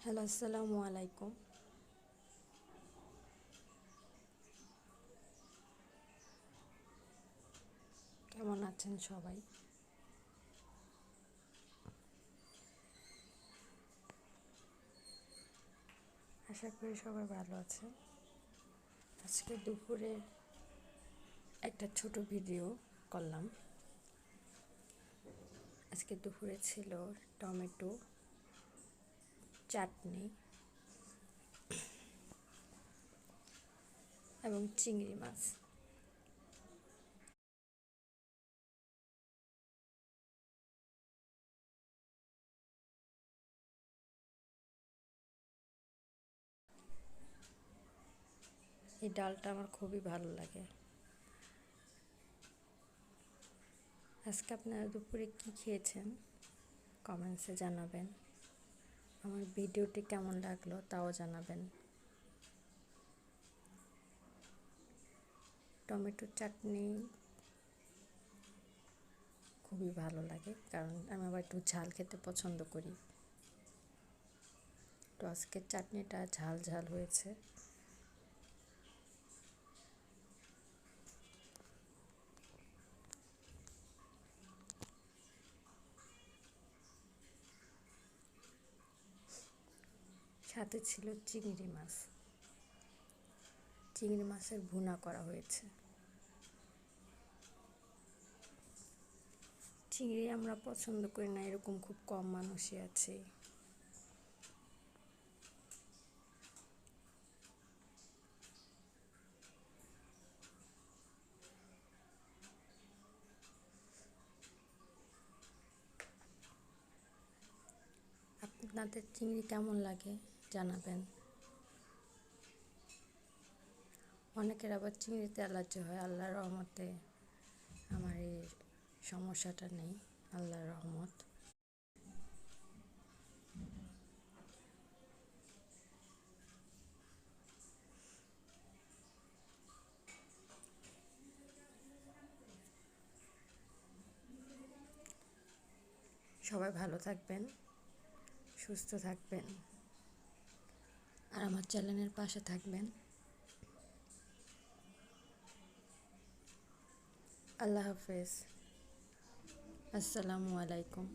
Hello, আসসালামু আলাইকুম। কেমন আছেন সবাই? আশা করি সবাই ভালো আছেন। আজকে দুপুরে একটা ছোট ভিডিও করলাম। আজকে দুপুরে ছিল টমেটো চাটনি এবং চিংড়ি মাছ। এই ডালটা আমার খুবই ভালো লাগে। আজকে আপনারা দুপুরে কি খেয়েছেন কমেন্টসে জানাবেন। আমার ভিডিওটি কেমন লাগলো তাও জানাবেন। টমেটো চাটনি খুবই ভালো লাগে, কারণ আমি আবার একটু ঝাল খেতে পছন্দ করি। তো আজকের চাটনিটা ঝাল ঝাল হয়েছে। সাথে ছিল চিংড়ি মাছ। চিংড়ি মাছের ভুনা করা হয়েছে। চিংড়ি আমরা পছন্দ করি না, এরকম খুব কম মানুষই আছে। আপনাদের চিংড়ি কেমন লাগে জানাবেন। অনেকের আবার চিংড়িতে অ্যালার্জি হয়। আল্লাহর রহমতে আমার এই সমস্যাটা নেই, আল্লাহর রহমত। সবাই ভালো থাকবেন, সুস্থ থাকবেন, আর আমার চ্যানেলের পাশে থাকবেন। আল্লাহ হাফেজ। আসসালামু আলাইকুম।